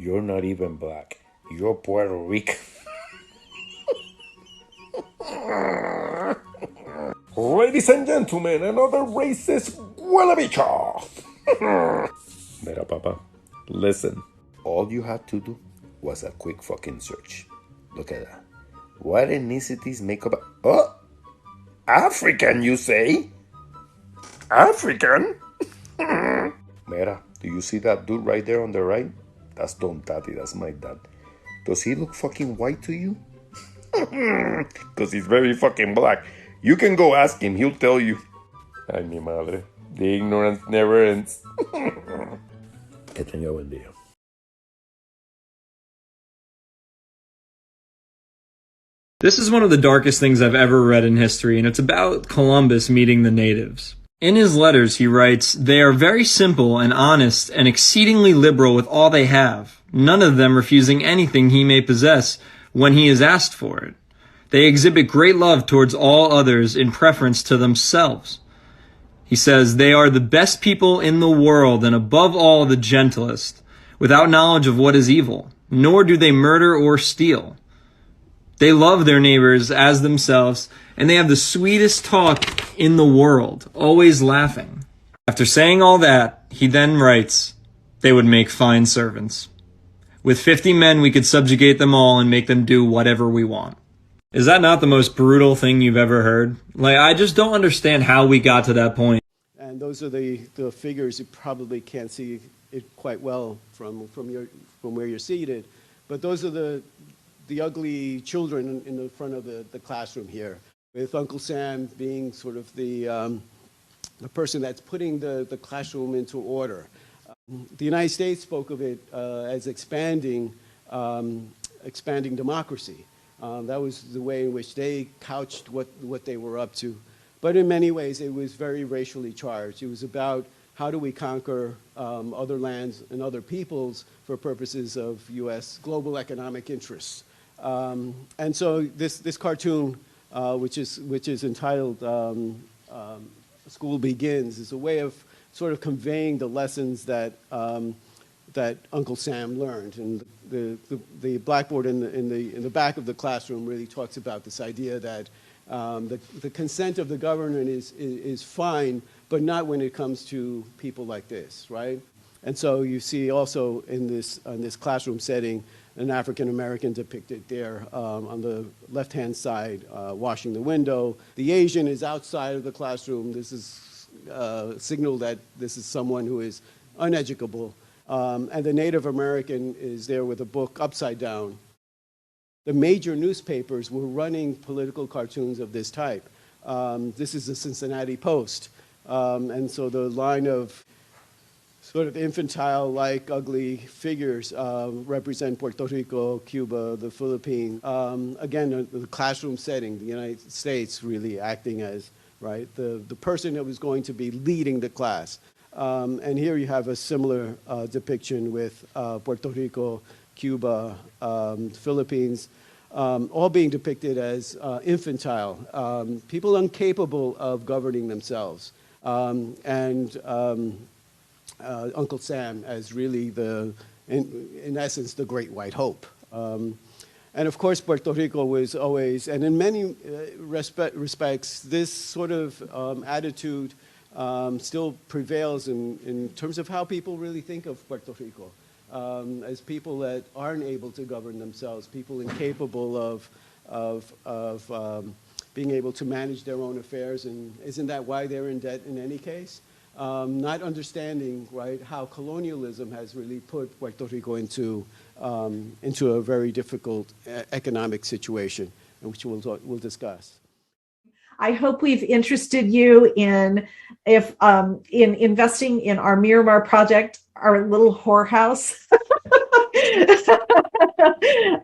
You're not even black. You're Puerto Rican. Ladies and gentlemen, another racist Gualabicha. Mira, papa, listen. All you had to do was a quick fucking search. Look at that. What ethnicities make up? Oh, African, you say? African? Mira, do you see that dude right there on the right? That's Don Tati, that's my dad. Does he look fucking white to you? Because he's very fucking black. You can go ask him, he'll tell you. Ay, mi madre. The ignorance never ends. Que tenga buen día. This is one of the darkest things I've ever read in history, and it's about Columbus meeting the natives. In his letters, he writes, "They are very simple and honest and exceedingly liberal with all they have, none of them refusing anything he may possess when he is asked for it. They exhibit great love towards all others in preference to themselves." He says, "They are the best people in the world and above all the gentlest, without knowledge of what is evil, nor do they murder or steal. They love their neighbors as themselves, and they have the sweetest talk in the world, always laughing." After saying all that, he then writes, "They would make fine servants. With 50 men, we could subjugate them all and make them do whatever we want." Is that not the most brutal thing you've ever heard? Like, I just don't understand how we got to that point. And those are the figures. You probably can't see it quite well from where you're seated, but those are the ugly children in the front of the classroom here, with Uncle Sam being sort of the person that's putting the classroom into order. The United States spoke of it as expanding democracy. That was the way in which they couched what they were up to. But in many ways, it was very racially charged. It was about how do we conquer other lands and other peoples for purposes of U.S. global economic interests. And so this cartoon, which is entitled "School Begins," is a way of sort of conveying the lessons that Uncle Sam learned. And the blackboard in the back of the classroom really talks about this idea that the consent of the government is fine, but not when it comes to people like this, right? And so you see also in this classroom setting an African American depicted there on the left-hand side, washing the window. The Asian is outside of the classroom. This is a signal that this is someone who is uneducable. And the Native American is there with a book upside down. The major newspapers were running political cartoons of this type. This is the Cincinnati Post. And so the line of sort of infantile-like, ugly figures represent Puerto Rico, Cuba, the Philippines. Again, the classroom setting, the United States really acting as, right, the person that was going to be leading the class. And here you have a similar depiction with Puerto Rico, Cuba, Philippines, all being depicted as infantile, people incapable of governing themselves. Uncle Sam as really in essence, the great white hope. And of course, Puerto Rico was always, and in many respects, this sort of attitude still prevails in terms of how people really think of Puerto Rico, as people that aren't able to govern themselves, people incapable of being able to manage their own affairs. And isn't that why they're in debt in any case? Not understanding, right, how colonialism has really put Puerto Rico into a very difficult economic situation, which we'll discuss. I hope we've interested you in investing in our Miramar project, our little whorehouse.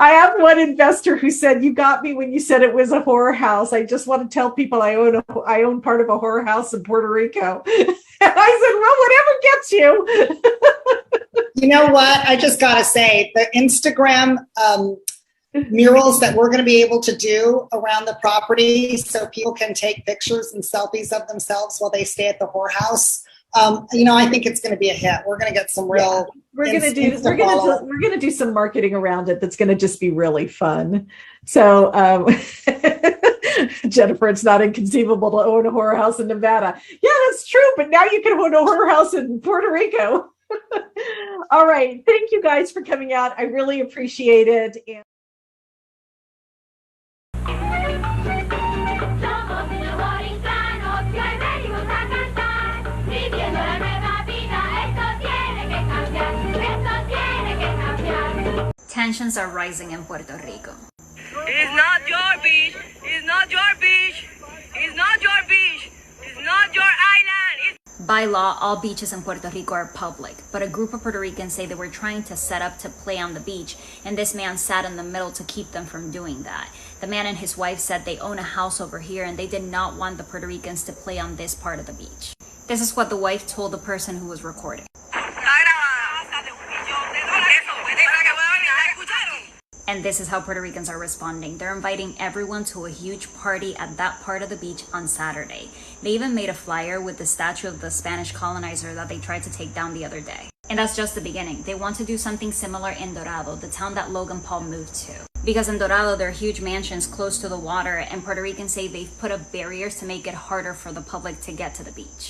I have one investor who said, "You got me when you said it was a whorehouse. I just want to tell people I own part of a whorehouse in Puerto Rico." And I said, "Well, whatever gets you." You know what? I just got to say, the Instagram murals that we're going to be able to do around the property so people can take pictures and selfies of themselves while they stay at the whorehouse I think it's going to be a hit. We're going to get some real. Yeah. We're gonna do some marketing around it. That's going to just be really fun. So, Jennifer, it's not inconceivable to own a horror house in Nevada. Yeah, that's true. But now you can own a horror house in Puerto Rico. All right. Thank you guys for coming out. I really appreciate it. And tensions are rising in Puerto Rico. It's not your beach. It's not your beach. It's not your beach. It's not your island. By law, all beaches in Puerto Rico are public, but a group of Puerto Ricans say they were trying to set up to play on the beach, and this man sat in the middle to keep them from doing that. The man and his wife said they own a house over here, and they did not want the Puerto Ricans to play on this part of the beach. This is what the wife told the person who was recording. And this is how Puerto Ricans are responding. They're inviting everyone to a huge party at that part of the beach on Saturday. They even made a flyer with the statue of the Spanish colonizer that they tried to take down the other day. And that's just the beginning. They want to do something similar in Dorado, the town that Logan Paul moved to. Because in Dorado, there are huge mansions close to the water, and Puerto Ricans say they've put up barriers to make it harder for the public to get to the beach.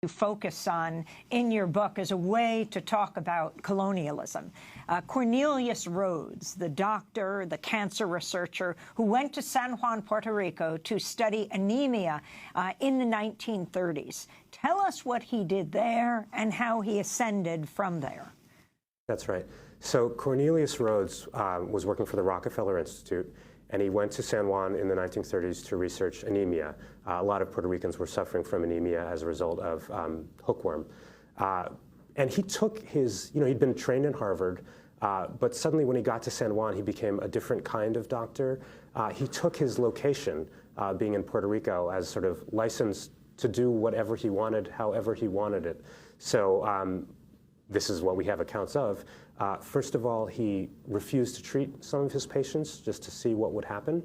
You focus on in your book as a way to talk about colonialism. Cornelius Rhodes, the doctor, the cancer researcher who went to San Juan, Puerto Rico to study anemia in the 1930s. Tell us what he did there and how he ascended from there. That's right. So Cornelius Rhodes was working for the Rockefeller Institute, and he went to San Juan in the 1930s to research anemia. A lot of Puerto Ricans were suffering from anemia as a result of hookworm. And he took his, he'd been trained in Harvard, but suddenly when he got to San Juan, he became a different kind of doctor. He took his location, being in Puerto Rico, as sort of licensed to do whatever he wanted, however he wanted it. So this is what we have accounts of. First of all, he refused to treat some of his patients just to see what would happen.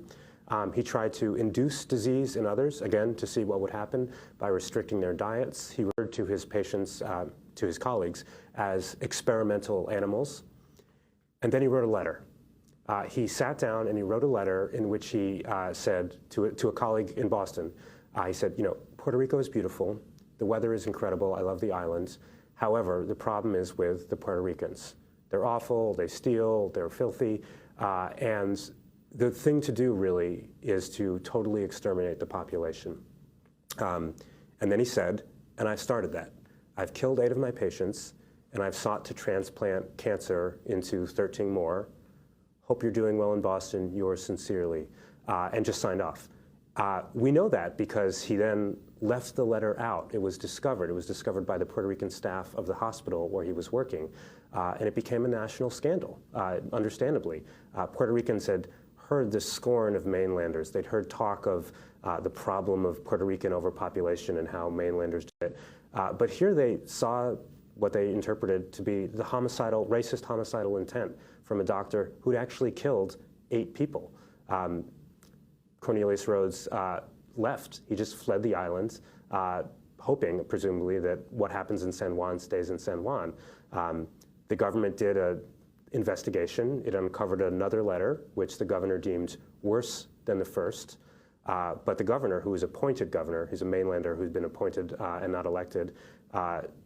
He tried to induce disease in others, again, to see what would happen by restricting their diets. He referred to his patients, to his colleagues, as experimental animals. And then he wrote a letter. He sat down and he wrote a letter in which he said to a colleague in Boston, he said, Puerto Rico is beautiful. The weather is incredible. I love the islands. However, the problem is with the Puerto Ricans. They're awful, they steal, they're filthy, and the thing to do really is to totally exterminate the population. And then he said, and I started that. I've killed 8 of my patients, and I've sought to transplant cancer into 13 more. Hope you're doing well in Boston, yours sincerely, and just signed off. We know that because he then left the letter out. It was discovered. It was discovered by the Puerto Rican staff of the hospital where he was working, and it became a national scandal, understandably. Puerto Ricans had heard the scorn of mainlanders. They'd heard talk of the problem of Puerto Rican overpopulation and how mainlanders did it. But here they saw what they interpreted to be the racist homicidal intent from a doctor who'd actually killed 8 people. Cornelius Rhodes left. He just fled the island, hoping, presumably, that what happens in San Juan stays in San Juan. The government did an investigation. It uncovered another letter, which the governor deemed worse than the first. But the governor, who is appointed governor, he's a mainlander who's been appointed and not elected,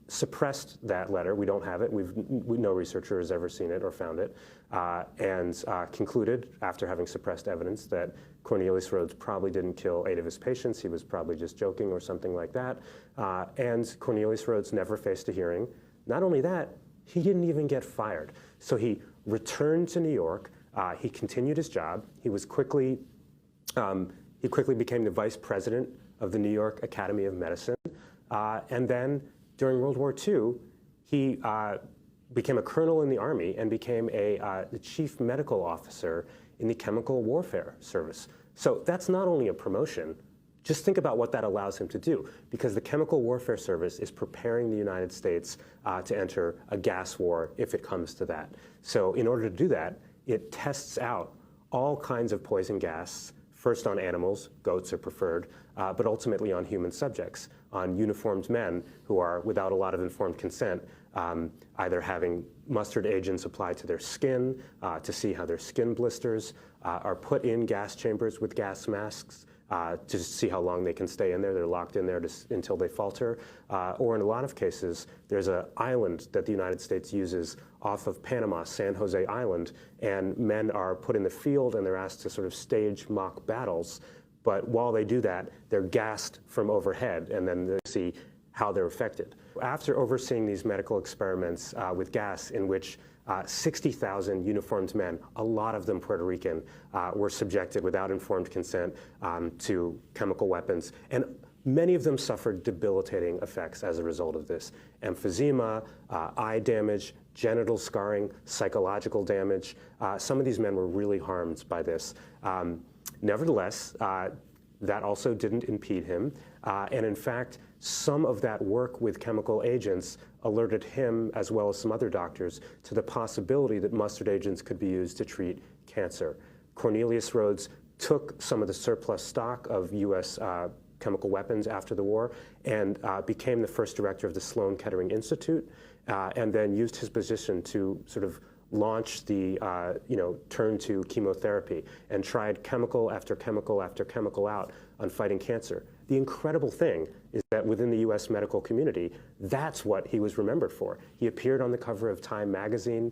suppressed that letter. We don't have it. No researcher has ever seen it or found it, and concluded, after having suppressed evidence, that Cornelius Rhodes probably didn't kill 8 of his patients. He was probably just joking or something like that. And Cornelius Rhodes never faced a hearing. Not only that, he didn't even get fired. So he returned to New York. He continued his job. He quickly became the vice president of the New York Academy of Medicine, and then during World War II, he became a colonel in the Army and became the chief medical officer in the Chemical Warfare Service. So that's not only a promotion, just think about what that allows him to do, because the Chemical Warfare Service is preparing the United States to enter a gas war if it comes to that. So in order to do that, it tests out all kinds of poison gas, first on animals, goats are preferred, but ultimately on human subjects, on uniformed men who are, without a lot of informed consent, either having mustard agents applied to their skin to see how their skin blisters, are put in gas chambers with gas masks to see how long they can stay in there. They're locked in there until they falter. Or in a lot of cases, there's an island that the United States uses off of Panama, San Jose Island, and men are put in the field and they're asked to sort of stage mock battles. But while they do that, they're gassed from overhead, and then they see how they're affected. After overseeing these medical experiments with gas in which 60,000 uniformed men, a lot of them Puerto Rican, were subjected without informed consent to chemical weapons, and many of them suffered debilitating effects as a result of this. Emphysema, eye damage, genital scarring, psychological damage. Some of these men were really harmed by this. Nevertheless, that also didn't impede him, and in fact, some of that work with chemical agents alerted him, as well as some other doctors, to the possibility that mustard agents could be used to treat cancer. Cornelius Rhoads took some of the surplus stock of U.S. Chemical weapons after the war and became the first director of the Sloan Kettering Institute, and then used his position to sort of launch the turn to chemotherapy and tried chemical after chemical after chemical out on fighting cancer. The incredible thing is that within the U.S. medical community, that's what he was remembered for. He appeared on the cover of Time magazine.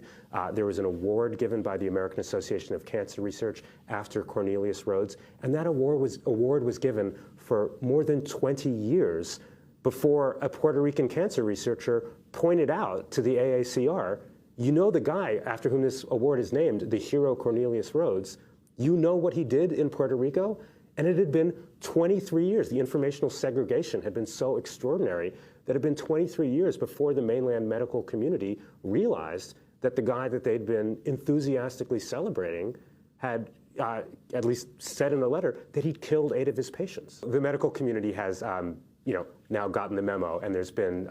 There was an award given by the American Association of Cancer Research after Cornelius Rhoads, and that award was given for more than 20 years before a Puerto Rican cancer researcher pointed out to the AACR, you know the guy after whom this award is named, the hero Cornelius Rhoads, you know what he did in Puerto Rico? And it had been 23 years. The informational segregation had been so extraordinary that it had been 23 years before the mainland medical community realized that the guy that they'd been enthusiastically celebrating had at least said in a letter that he'd killed 8 of his patients. The medical community has now gotten the memo, and there's been,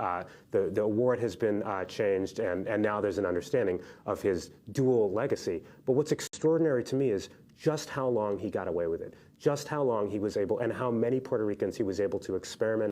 the award has been changed, and now there's an understanding of his dual legacy. But what's extraordinary to me is just how long he got away with it, just how long he was able, and how many Puerto Ricans he was able to experiment